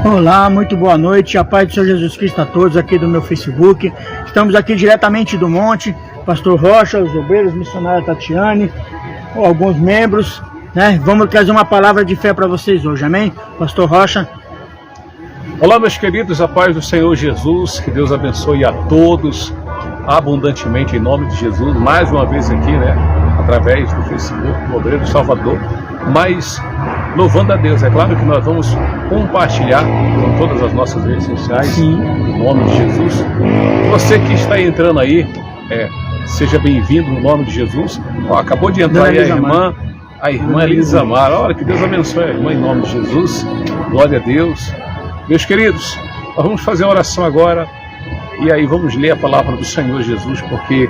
Olá, muito boa noite, a paz do Senhor Jesus Cristo a todos aqui do meu Facebook. Estamos aqui diretamente do monte, Pastor Rocha, os obreiros, missionária Tatiane, alguns membros, né? Vamos trazer uma palavra de fé para vocês hoje, amém? Pastor Rocha. Olá, meus queridos, a paz do Senhor Jesus, que Deus abençoe a todos abundantemente em nome de Jesus, mais uma vez aqui, né, através do Facebook, do Obreiro Salvador, mas louvando a Deus. É claro que nós vamos compartilhar com todas as nossas redes sociais, em nome de Jesus. Você que está entrando aí, seja bem-vindo no nome de Jesus. Acabou de entrar aí a irmã Elisa Mar. Olha, que Deus abençoe a irmã em nome de Jesus. Glória a Deus. Meus queridos, nós vamos fazer uma oração agora e aí vamos ler a palavra do Senhor Jesus, porque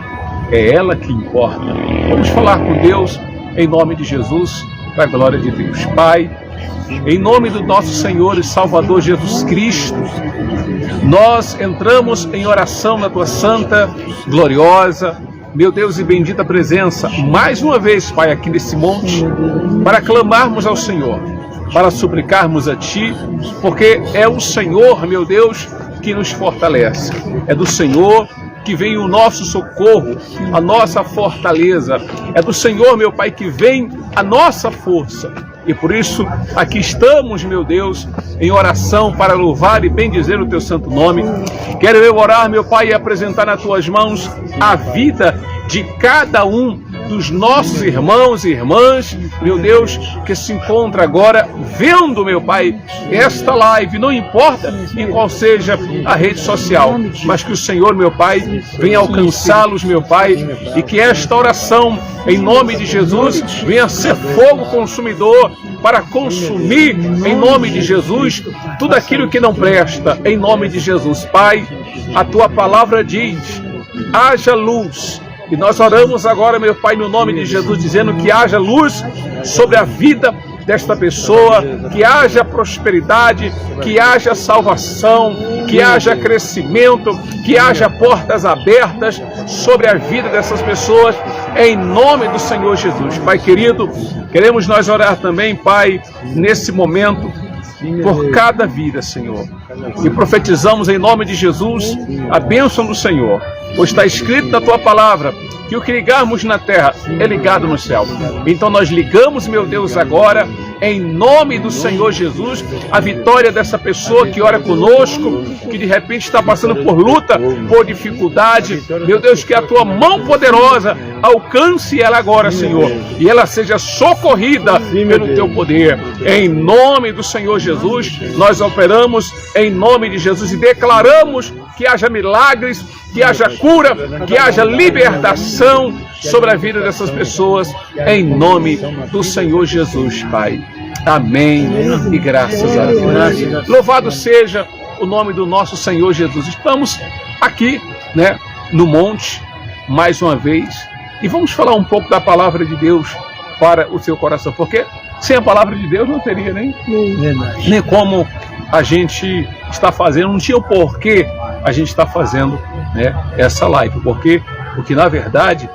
é ela que importa. Vamos falar com Deus em nome de Jesus, para a glória de Deus. Pai, em nome do nosso Senhor e Salvador Jesus Cristo, nós entramos em oração na Tua santa, gloriosa, meu Deus e bendita presença, mais uma vez, Pai, aqui nesse monte, para clamarmos ao Senhor, para suplicarmos a Ti, porque é o Senhor, meu Deus, que nos fortalece. É do Senhor que vem o nosso socorro, a nossa fortaleza. É do Senhor, meu Pai, que vem a nossa força. E por isso, aqui estamos, meu Deus, em oração para louvar e bendizer o Teu santo nome. Quero eu orar, meu Pai, e apresentar nas Tuas mãos a vida de cada um dos nossos irmãos e irmãs, meu Deus, que se encontra agora vendo, meu Pai, esta live, não importa em qual seja a rede social, mas que o Senhor, meu Pai, venha alcançá-los, meu Pai, e que esta oração, em nome de Jesus, venha ser fogo consumidor para consumir, em nome de Jesus, tudo aquilo que não presta, em nome de Jesus. Pai, a Tua palavra diz: haja luz. E nós oramos agora, meu Pai, no nome de Jesus, dizendo que haja luz sobre a vida desta pessoa, que haja prosperidade, que haja salvação, que haja crescimento, que haja portas abertas sobre a vida dessas pessoas, em nome do Senhor Jesus. Pai querido, queremos nós orar também, Pai, nesse momento, por cada vida, Senhor. E profetizamos em nome de Jesus a bênção do Senhor. Pois está escrito na Tua palavra que o que ligarmos na terra é ligado no céu. Então nós ligamos, meu Deus, agora, em nome do Senhor Jesus, a vitória dessa pessoa que ora conosco, que de repente está passando por luta, por dificuldade. Meu Deus, que a Tua mão poderosa alcance ela agora, Senhor, e ela seja socorrida pelo Teu poder. Em nome do Senhor Jesus, nós operamos em nome de Jesus e declaramos que haja milagres, que haja cura, que haja libertação sobre a vida dessas pessoas, em nome do Senhor Jesus, Pai. Amém e graças a Deus. Louvado seja o nome do nosso Senhor Jesus. Estamos aqui, né, no monte, mais uma vez, e vamos falar um pouco da palavra de Deus para o seu coração, porque sem a palavra de Deus não teria nem como a gente está fazendo, não tinha o porquê a gente está fazendo, né, essa live, porque na verdade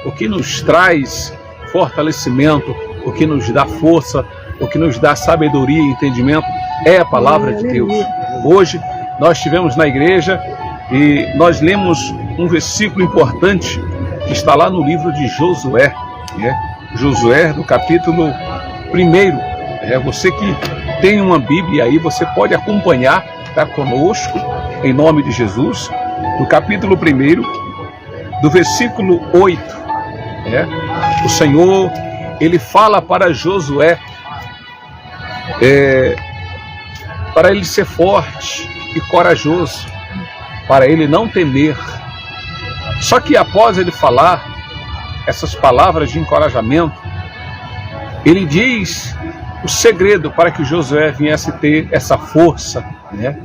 o que nos traz fortalecimento, o que nos dá força, o que nos dá sabedoria e entendimento é a palavra de Deus. Hoje nós estivemos na igreja e nós lemos um versículo importante que está lá no livro de Josué, né? Josué, no capítulo 1. Você que tem uma Bíblia aí, você pode acompanhar, tá, conosco, em nome de Jesus, no capítulo 1, do versículo 8. O Senhor, Ele fala para Josué, para ele ser forte e corajoso, para ele não temer. Só que após ele falar essas palavras de encorajamento, ele diz o segredo para que Josué viesse ter essa força, né?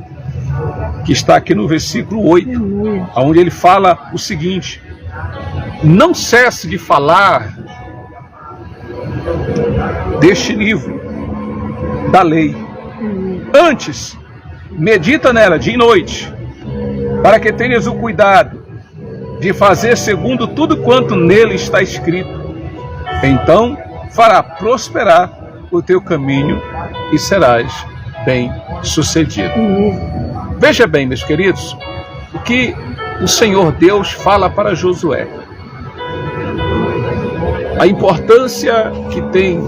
Que está aqui no versículo 8, onde ele fala o seguinte: não cesse de falar deste livro da lei, antes medita nela dia e noite, para que tenhas o cuidado de fazer segundo tudo quanto nele está escrito. Então fará prosperar o teu caminho e serás bem-sucedido. Veja bem, meus queridos, o que o Senhor Deus fala para Josué. A importância que tem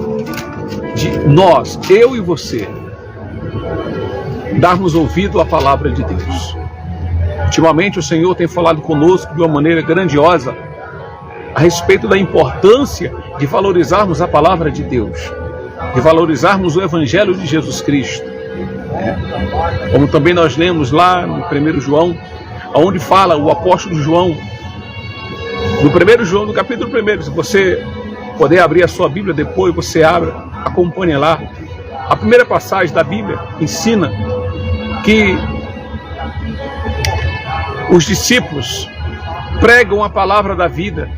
de nós, eu e você, darmos ouvido à palavra de Deus. Ultimamente o Senhor tem falado conosco de uma maneira grandiosa a respeito da importância de valorizarmos a palavra de Deus, de valorizarmos o Evangelho de Jesus Cristo. Como também nós lemos lá no 1 João, onde fala o apóstolo João, no 1 João, no capítulo 1, se você puder abrir a sua Bíblia depois, você abre, acompanhe lá. A primeira passagem da Bíblia ensina que os discípulos pregam a palavra da vida,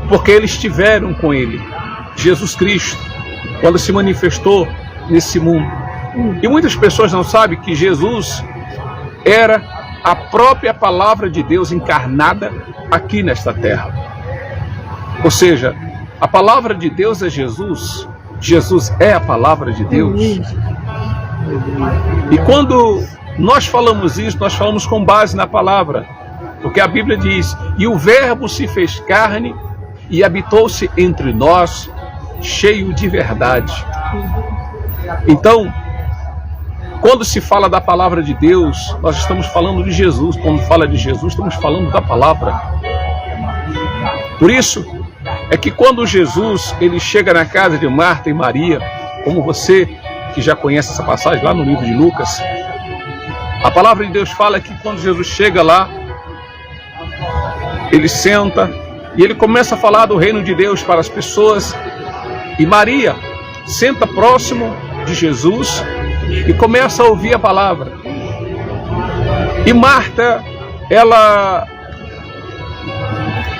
porque eles estiveram com ele, Jesus Cristo, quando se manifestou nesse mundo. E muitas pessoas não sabem que Jesus era a própria palavra de Deus encarnada aqui nesta terra. Ou seja, a palavra de Deus é Jesus, Jesus é a palavra de Deus. E quando nós falamos isso, nós falamos com base na palavra, porque a Bíblia diz: e o verbo se fez carne e habitou-se entre nós, cheio de verdade. Então, quando se fala da palavra de Deus, nós estamos falando de Jesus. Quando fala de Jesus, estamos falando da palavra. Por isso é que quando Jesus ele chega na casa de Marta e Maria, como você que já conhece essa passagem lá no livro de Lucas, a palavra de Deus fala que quando Jesus chega lá, ele senta e ele começa a falar do reino de Deus para as pessoas. E Maria senta próximo de Jesus e começa a ouvir a palavra. E Marta, ela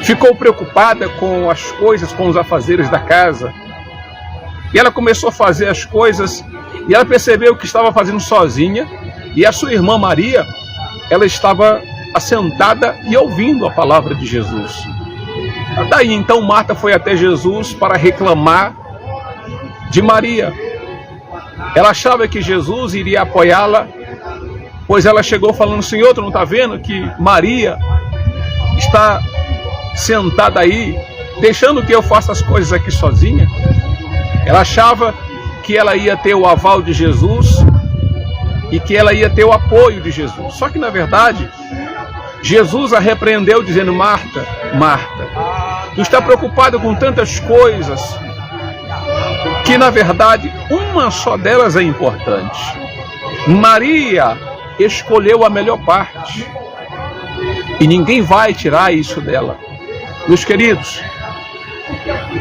ficou preocupada com as coisas, com os afazeres da casa. E ela começou a fazer as coisas e ela percebeu que estava fazendo sozinha. E a sua irmã Maria, ela estava assentada e ouvindo a palavra de Jesus. Daí então Marta foi até Jesus para reclamar de Maria. Ela achava que Jesus iria apoiá-la, pois ela chegou falando: Senhor, tu não está vendo que Maria está sentada aí, deixando que eu faça as coisas aqui sozinha? Ela achava que ela ia ter o aval de Jesus e que ela ia ter o apoio de Jesus. Só que na verdade, Jesus a repreendeu dizendo: Marta, Marta, tu está preocupada com tantas coisas, que na verdade uma só delas é importante. Maria escolheu a melhor parte e ninguém vai tirar isso dela. Meus queridos,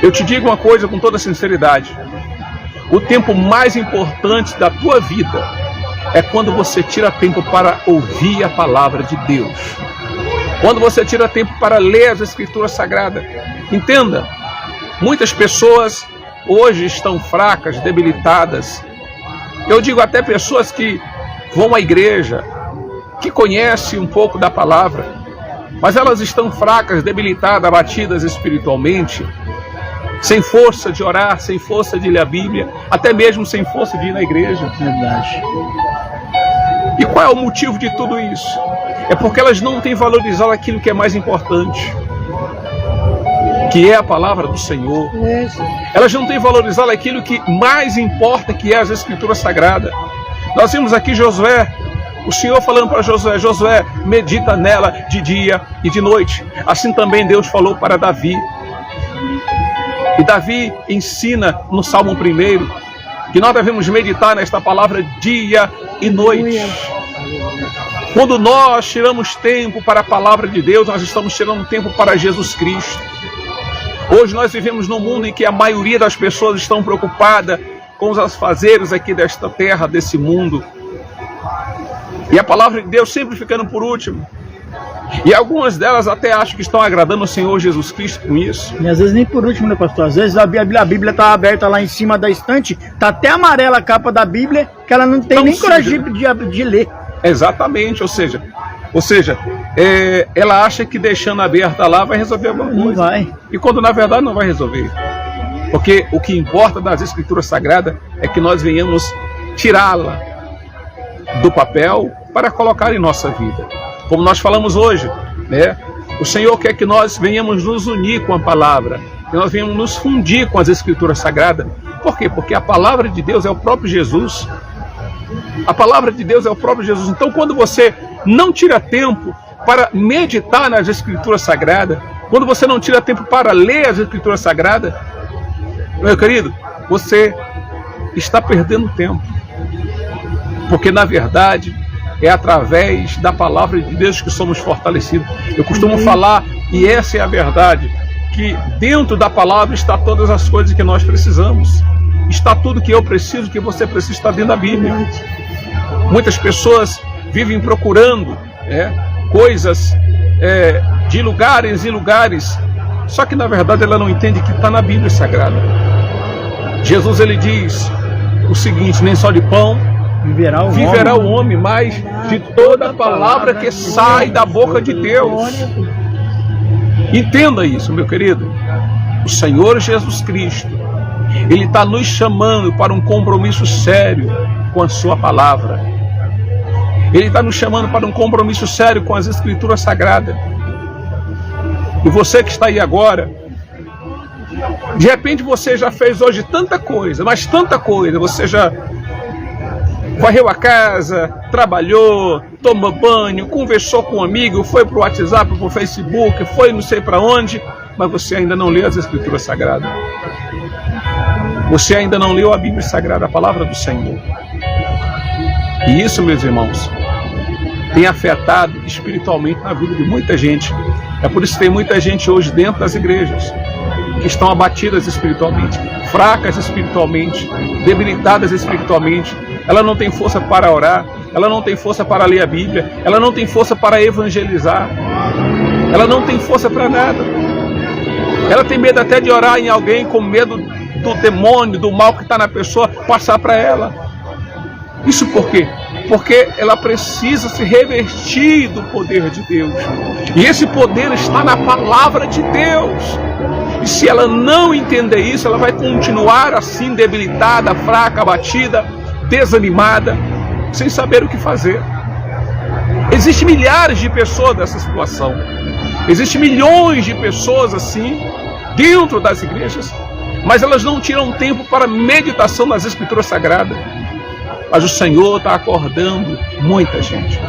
eu te digo uma coisa com toda sinceridade: o tempo mais importante da tua vida é quando você tira tempo para ouvir a palavra de Deus, quando você tira tempo para ler as Escrituras Sagradas. Entenda, muitas pessoas hoje estão fracas, debilitadas. Eu digo até pessoas que vão à igreja, que conhecem um pouco da palavra, mas elas estão fracas, debilitadas, abatidas espiritualmente, sem força de orar, sem força de ler a Bíblia, até mesmo sem força de ir na igreja. Verdade. E qual é o motivo de tudo isso? É porque elas não têm valorizado aquilo que é mais importante, que é a palavra do Senhor. Elas não têm valorizado aquilo que mais importa, que é as Escrituras Sagradas. Nós vimos aqui Josué, o Senhor falando para Josué: Josué, medita nela de dia e de noite. Assim também Deus falou para Davi. E Davi ensina no Salmo 1 que nós devemos meditar nesta palavra dia e noite. Quando nós tiramos tempo para a palavra de Deus, nós estamos tirando tempo para Jesus Cristo. Hoje nós vivemos num mundo em que a maioria das pessoas estão preocupadas com os afazeres aqui desta terra, desse mundo. E a palavra de Deus sempre ficando por último. E algumas delas até acham que estão agradando o Senhor Jesus Cristo com isso. E às vezes nem por último, né, pastor? Às vezes a Bíblia está aberta lá em cima da estante, está até amarela a capa da Bíblia, que ela não tem nem coragem de ler. Exatamente, ou seja, ela acha que deixando aberta lá vai resolver alguma coisa. Não vai. E quando na verdade não vai resolver. Porque o que importa das Escrituras Sagradas é que nós venhamos tirá-la do papel para colocar em nossa vida. Como nós falamos hoje, né? O Senhor quer que nós venhamos nos unir com a palavra, que nós venhamos nos fundir com as Escrituras Sagradas. Por quê? Porque a palavra de Deus é o próprio Jesus. A palavra de Deus é o próprio Jesus. Então, quando você não tira tempo para meditar nas Escrituras Sagradas, quando você não tira tempo para ler as Escrituras Sagradas, meu querido, você está perdendo tempo. Porque, na verdade, é através da palavra de Deus que somos fortalecidos. Eu costumo falar, e essa é a verdade, que dentro da palavra está todas as coisas que nós precisamos. Está tudo que eu preciso, que você precisa, estar dentro da Bíblia. Muitas pessoas vivem procurando coisas de lugares em lugares, só que na verdade ela não entende que está na Bíblia Sagrada. Jesus, ele diz o seguinte: nem só de pão viverá o homem, mas de toda a palavra que sai da boca de Deus. Entenda isso, meu querido. O Senhor Jesus Cristo, ele está nos chamando para um compromisso sério com a sua palavra. Ele está nos chamando para um compromisso sério com as Escrituras Sagradas. E você que está aí agora, de repente você já fez hoje tanta coisa, mas tanta coisa. Você já varreu a casa, trabalhou, tomou banho, conversou com um amigo, foi para o WhatsApp, para o Facebook, foi não sei para onde, mas você ainda não leu as Escrituras Sagradas. Você ainda não leu a Bíblia Sagrada, a palavra do Senhor. E isso, meus irmãos, tem afetado espiritualmente na vida de muita gente. É por isso que tem muita gente hoje dentro das igrejas que estão abatidas espiritualmente, fracas espiritualmente, debilitadas espiritualmente. Ela não tem força para orar, ela não tem força para ler a Bíblia, ela não tem força para evangelizar, ela não tem força para nada. Ela tem medo até de orar em alguém, com medo do demônio, do mal que está na pessoa, passar para ela. Isso por quê? Porque ela precisa se revestir do poder de Deus. E esse poder está na palavra de Deus. E se ela não entender isso, ela vai continuar assim, debilitada, fraca, abatida, desanimada, sem saber o que fazer. Existem milhares de pessoas nessa situação. Existem milhões de pessoas assim, dentro das igrejas, mas elas não tiram tempo para meditação nas Escrituras Sagradas. Mas o Senhor está acordando muita gente.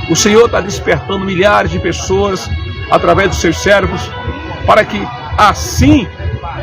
O Senhor está despertando milhares de pessoas através dos seus servos, para que assim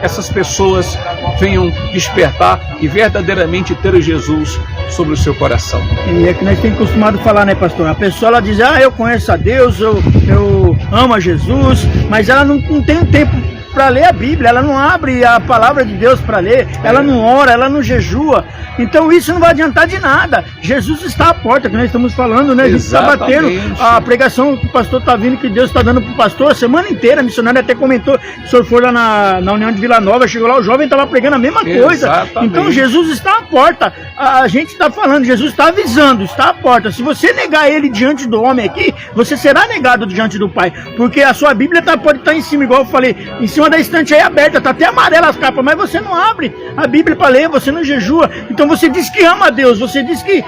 essas pessoas venham despertar e verdadeiramente ter Jesus sobre o seu coração. E é que nós temos costumado falar, né, pastor? A pessoa, ela diz: eu conheço a Deus, eu amo a Jesus, mas ela não tem tempo para ler a Bíblia, ela não abre a palavra de Deus para ler, ela não ora, ela não jejua. Então isso não vai adiantar de nada. Jesus está à porta, que nós estamos falando, né? A gente está batendo a pregação que o pastor está vindo, que Deus está dando para o pastor a semana inteira. A missionária até comentou, o senhor foi lá na União de Vila Nova, chegou lá, o jovem estava pregando a mesma coisa. Exatamente. Então Jesus está à porta. A gente está falando, Jesus está avisando, está à porta. Se você negar ele diante do homem aqui, você será negado diante do Pai, porque a sua Bíblia pode estar em cima, igual eu falei, em cima da estante aí aberta, está até amarela as capas, mas você não abre a Bíblia para ler, você não jejua. Então você diz que ama a Deus, você diz que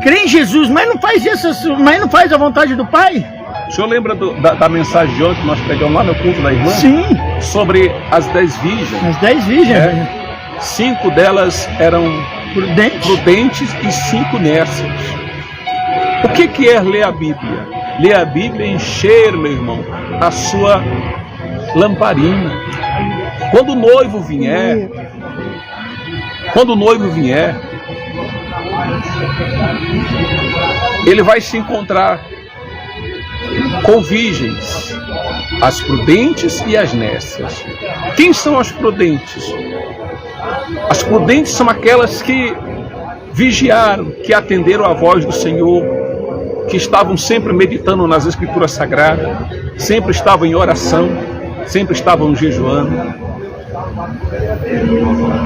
crê em Jesus, mas não faz isso, mas não faz a vontade do Pai. O senhor lembra da mensagem de ontem que nós pregamos lá no culto da irmã? Sim. Sobre as 10 virgens. As 10 virgens. 5 delas eram prudentes e 5 nércias. O que é ler a Bíblia? Ler a Bíblia é encher, meu irmão, a sua lamparina. Quando o noivo vier, ele vai se encontrar com virgens, as prudentes e as nércias. Quem são as prudentes? As prudentes são aquelas que vigiaram, que atenderam à voz do Senhor, que estavam sempre meditando nas Escrituras Sagradas, sempre estavam em oração, sempre estavam jejuando.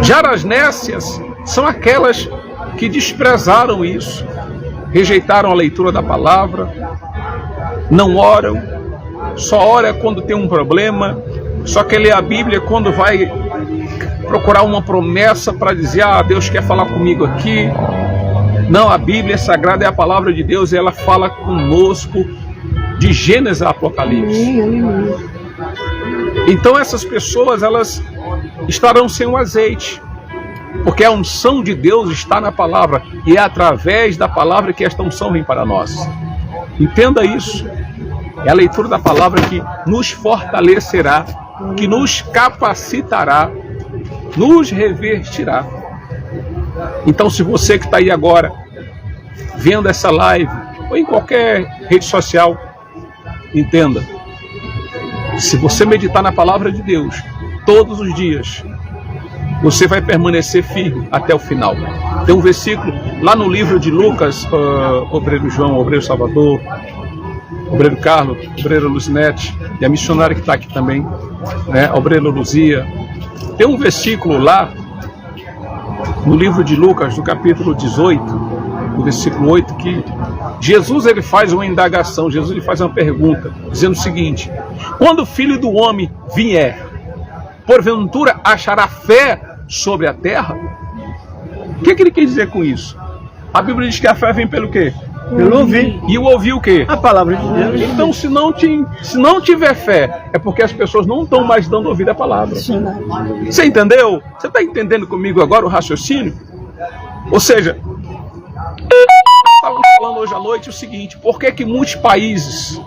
Já as nércias são aquelas que desprezaram isso, rejeitaram a leitura da palavra, não oram, só ora quando tem um problema, só quer ler a Bíblia quando vai procurar uma promessa para dizer: Deus quer falar comigo aqui. Não, a Bíblia Sagrada é a palavra de Deus e ela fala conosco de Gênesis a Apocalipse. Então essas pessoas, elas estarão sem o azeite, porque a unção de Deus está na palavra e é através da palavra que esta unção vem para nós. Entenda isso. É a leitura da palavra que nos fortalecerá, que nos capacitará, nos revestirá. Então, se você que está aí agora, vendo essa live, ou em qualquer rede social, entenda, se você meditar na palavra de Deus todos os dias, você vai permanecer firme até o final. Tem um versículo lá no livro de Lucas, obreiro João, obreiro Salvador, obreiro Carlos, obreiro Luzinete, e a missionária que está aqui também, né, obreiro Luzia. Tem um versículo lá no livro de Lucas, no capítulo 18, no versículo 8, que Jesus ele faz uma indagação, Jesus ele faz uma pergunta, dizendo o seguinte: quando o Filho do Homem vier, porventura achará fé sobre a terra? O que ele quer dizer com isso? A Bíblia diz que a fé vem pelo quê? Pelo ouvir. E o ouvir o quê? A palavra de Deus. Então, se não tiver fé, é porque as pessoas não estão mais dando ouvido à palavra. Sim. Você entendeu? Você está entendendo comigo agora o raciocínio? Ou seja, estávamos falando hoje à noite o seguinte: por que muitos países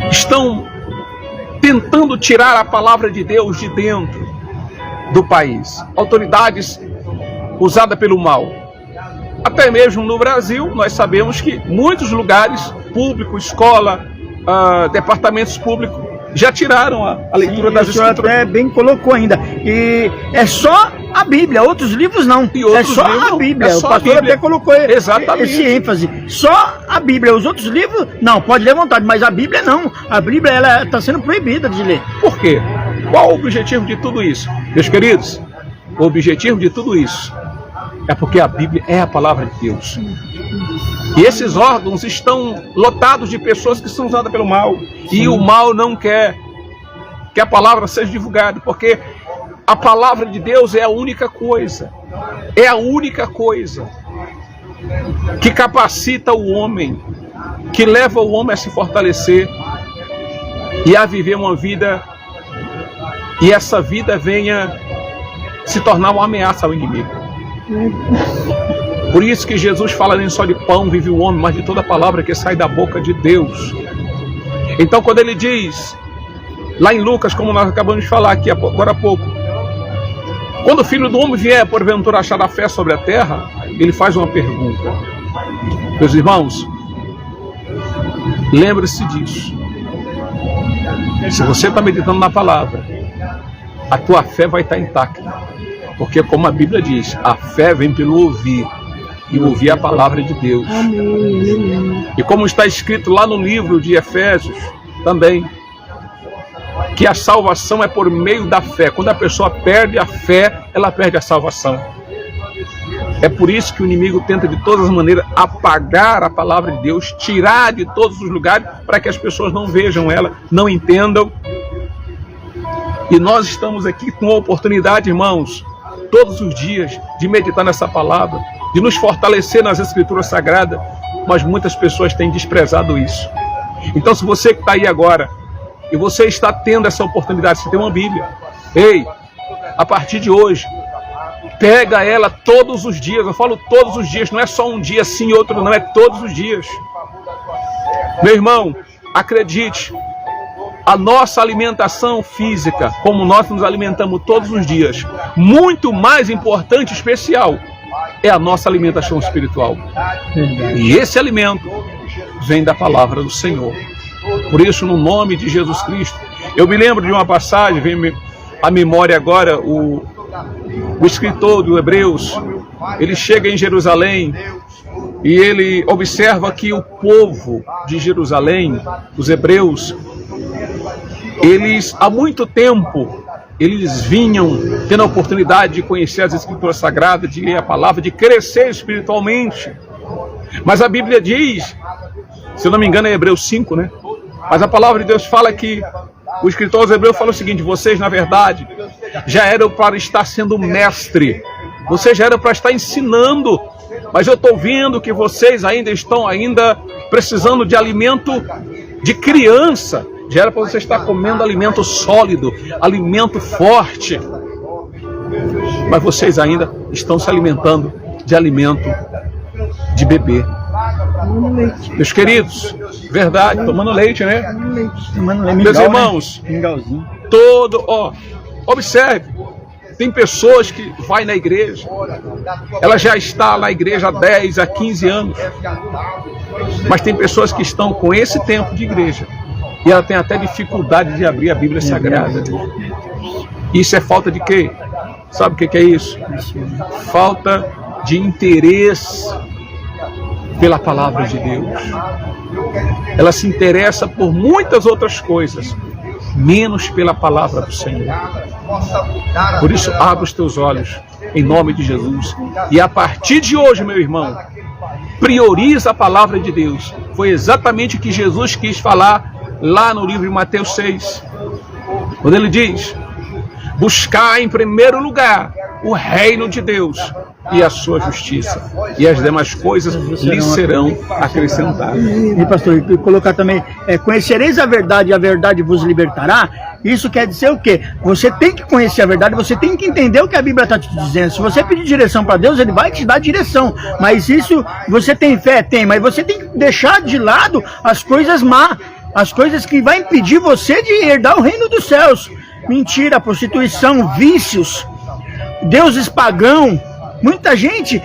estão tentando tirar a palavra de Deus de dentro do país? Autoridades usadas pelo mal. Até mesmo no Brasil, nós sabemos que muitos lugares públicos, escola, departamentos públicos, já tiraram a leitura das Escrituras. Até bem colocou ainda. E é só a Bíblia, outros livros não. É só a Bíblia. O pastor até colocou exatamente esse ênfase. Só a Bíblia. Os outros livros, não, pode ler à vontade, mas a Bíblia não. A Bíblia ela está sendo proibida de ler. Por quê? Qual o objetivo de tudo isso? Meus queridos, o objetivo de tudo isso é porque a Bíblia é a palavra de Deus. E esses órgãos estão lotados de pessoas que são usadas pelo mal. E o mal não quer que a palavra seja divulgada, porque a palavra de Deus é a única coisa. É a única coisa que capacita o homem, que leva o homem a se fortalecer e a viver uma vida, e essa vida venha se tornar uma ameaça ao inimigo. Por isso que Jesus fala: nem só de pão vive o homem, mas de toda palavra que sai da boca de Deus. Então, quando ele diz, lá em Lucas, como nós acabamos de falar aqui agora há pouco, quando o Filho do Homem vier, porventura achar a fé sobre a terra, ele faz uma pergunta. Meus irmãos, lembre-se disso. Se você está meditando na palavra, a tua fé vai estar intacta. Porque, como a Bíblia diz, a fé vem pelo ouvir, e ouvir a palavra de Deus. E como está escrito lá no livro de Efésios, também, que a salvação é por meio da fé. Quando a pessoa perde a fé, ela perde a salvação. É por isso que o inimigo tenta de todas as maneiras apagar a palavra de Deus, tirar de todos os lugares, para que as pessoas não vejam ela, não entendam. E nós estamos aqui com a oportunidade, irmãos, todos os dias, de meditar nessa palavra, de nos fortalecer nas Escrituras Sagradas, mas muitas pessoas têm desprezado isso. Então, se você que está aí agora, e você está tendo essa oportunidade, você tem uma Bíblia, ei, a partir de hoje, pega ela todos os dias. Eu falo todos os dias, não é só um dia sim e outro não, é todos os dias. Meu irmão, acredite, a nossa alimentação física, como nós nos alimentamos todos os dias, muito mais importante e especial, é a nossa alimentação espiritual. E esse alimento vem da palavra do Senhor. Por isso, no nome de Jesus Cristo, eu me lembro de uma passagem, vem à memória agora, o escritor do Hebreus, ele chega em Jerusalém e ele observa que o povo de Jerusalém, os hebreus, eles há muito tempo, eles vinham tendo a oportunidade de conhecer as Escrituras Sagradas, de ler a palavra, de crescer espiritualmente. Mas a Bíblia diz, se eu não me engano é Hebreus 5, né? Mas a palavra de Deus fala que, o escritor aos Hebreus fala o seguinte: vocês, na verdade, já eram para estar sendo mestre, vocês já eram para estar ensinando Mas eu estou vendo que vocês ainda estão precisando de alimento de criança. Já era para você estar comendo alimento sólido, alimento forte. Mas vocês ainda estão se alimentando de alimento de bebê. Meus queridos, verdade, tomando leite, né? Tomando leite. Meus irmãos, observe, tem pessoas que vai na igreja, ela já está na igreja há 10, há 15 anos, mas tem pessoas que estão com esse tempo de igreja e ela tem até dificuldade de abrir a Bíblia Sagrada. Isso é falta de quê? Sabe o que é isso? Falta de interesse pela palavra de Deus. Ela se interessa por muitas outras coisas, menos pela palavra do Senhor. Por isso, abre os teus olhos, em nome de Jesus. E a partir de hoje, meu irmão, prioriza a palavra de Deus. Foi exatamente o que Jesus quis falar lá no livro de Mateus 6. Quando ele diz: buscar em primeiro lugar o reino de Deus e a sua justiça, e as demais coisas lhe serão acrescentadas. E pastor, e colocar também, conhecereis a verdade e a verdade vos libertará. Isso quer dizer o quê? Você tem que conhecer a verdade, você tem que entender o que a Bíblia está te dizendo. Se você pedir direção para Deus, Ele vai te dar direção. Mas isso, você tem fé? Tem, mas você tem que deixar de lado as coisas má, as coisas que vai impedir você de herdar o reino dos céus. Mentira, prostituição, vícios, deuses pagãos. Muita gente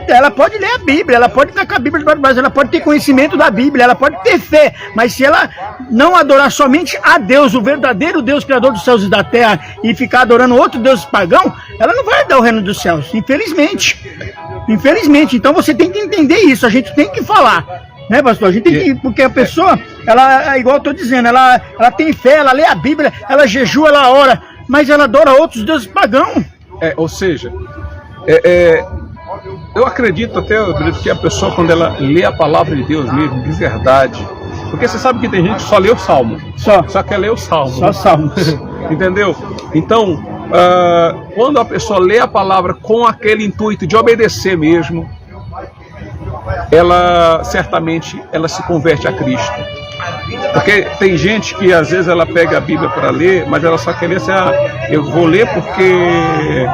ela pode ler a Bíblia, ela pode estar com a Bíblia debaixo do braço, ela pode ter conhecimento da Bíblia, ela pode ter fé, mas se ela não adorar somente a Deus, o verdadeiro Deus, Criador dos céus e da terra, e ficar adorando outro Deus pagão, ela não vai dar o reino dos céus, infelizmente. Infelizmente, então você tem que entender isso, a gente tem que falar, né, pastor? A gente tem que, porque a pessoa, ela, igual eu estou dizendo, ela tem fé, ela lê a Bíblia, ela jejua, ela ora, mas ela adora outros deuses pagãos. Ou seja, eu acredito até que a pessoa, quando ela lê a palavra de Deus mesmo, de verdade, porque você sabe que tem gente que só lê o Salmo, só quer ler o Salmo. Só Salmos. Entendeu? Então, quando a pessoa lê a palavra com aquele intuito de obedecer mesmo, ela certamente se converte a Cristo. Porque tem gente que às vezes ela pega a Bíblia para ler, mas ela só quer ler assim, eu vou ler porque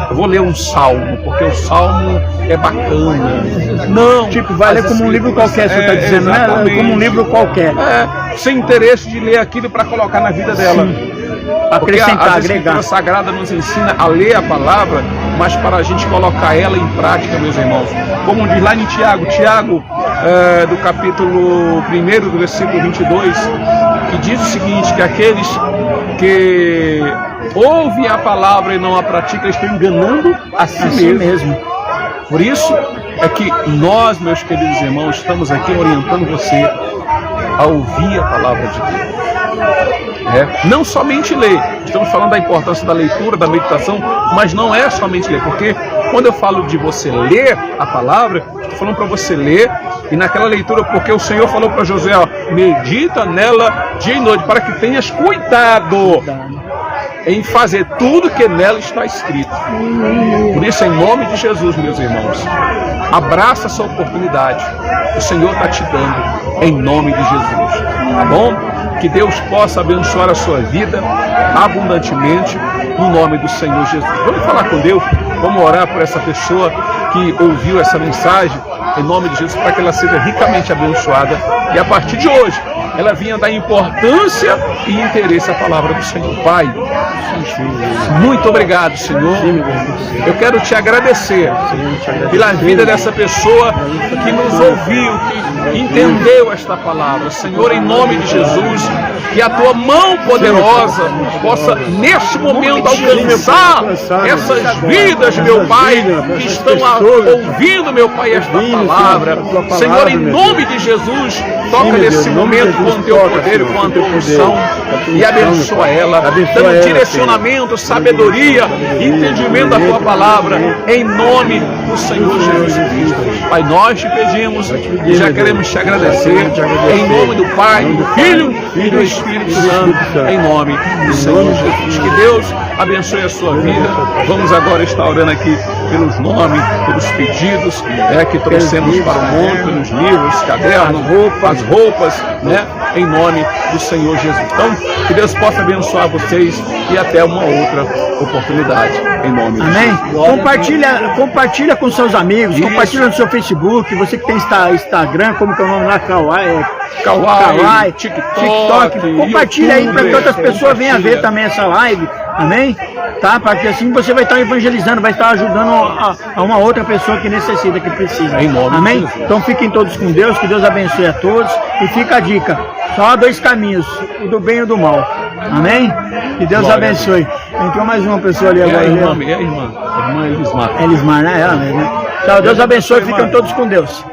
eu vou ler um salmo, porque o salmo é bacana. Não. Tipo, vai ler como um livro qualquer, você está dizendo, né? Como um livro qualquer. Sem interesse de ler aquilo para colocar na vida dela. Acrescentar, a Escritura Sagrada nos ensina a ler a palavra, mas para a gente colocar ela em prática, meus irmãos. Como diz lá em Tiago, do capítulo 1, do versículo 22, que diz o seguinte, que aqueles que ouvem a palavra e não a praticam estão enganando a si mesmo. Por isso é que nós, meus queridos irmãos, estamos aqui orientando você a ouvir a palavra de Deus. Não somente ler, estamos falando da importância da leitura, da meditação, mas não é somente ler, porque quando eu falo de você ler a palavra, estou falando para você ler, e naquela leitura, porque o Senhor falou para Josué, medita nela dia e noite, para que tenhas cuidado em fazer tudo que nela está escrito. Por isso, em nome de Jesus, meus irmãos, abraça essa oportunidade, o Senhor está te dando, em nome de Jesus, tá bom? Que Deus possa abençoar a sua vida abundantemente, no nome do Senhor Jesus. Vamos falar com Deus, vamos orar por essa pessoa que ouviu essa mensagem, em nome de Jesus, para que ela seja ricamente abençoada, e a partir de hoje, ela vinha dar importância e interesse à palavra do Senhor. Pai, muito obrigado, Senhor. Eu quero te agradecer pela vida dessa pessoa que nos ouviu, que entendeu esta palavra. Senhor, em nome de Jesus, que a tua mão poderosa possa, neste momento, alcançar essas vidas, meu Pai, que estão ouvindo, meu Pai, esta palavra. Senhor, em nome de Jesus, toca nesse momento com o teu poder e com a tua unção e abençoa ela, dando direcionamento, sabedoria, entendimento da tua palavra, em nome do Senhor Jesus Cristo. Pai, nós te pedimos e já queremos te agradecer, em nome do Pai, do Filho e do Espírito Santo, em nome do Senhor Jesus. Que Deus abençoe a sua vida. Vamos agora estar orando aqui pelos nomes, pelos pedidos que trouxemos para o mundo, pelos livros, cadernos, as roupas, em nome do Senhor Jesus. Então, que Deus possa abençoar vocês e até uma outra oportunidade, em nome de Jesus. Amém? Compartilha com seus amigos, compartilha no seu Facebook, você que tem Instagram, como que é o nome lá? Kawaii, TikTok, compartilha aí para que outras pessoas venham ver também essa live, amém? Tá? Para que assim você vai estar evangelizando, vai estar ajudando a uma outra pessoa que necessita, que precisa, amém? Então fiquem todos com Deus, que Deus abençoe a todos, e fica a dica, só há dois caminhos, o do bem e o do mal, amém? Que Deus abençoe. Entrou mais uma pessoa ali agora. A irmã Elismar. Elismar, né? Ela mesmo, né? Tchau, Deus abençoe, fiquem todos com Deus.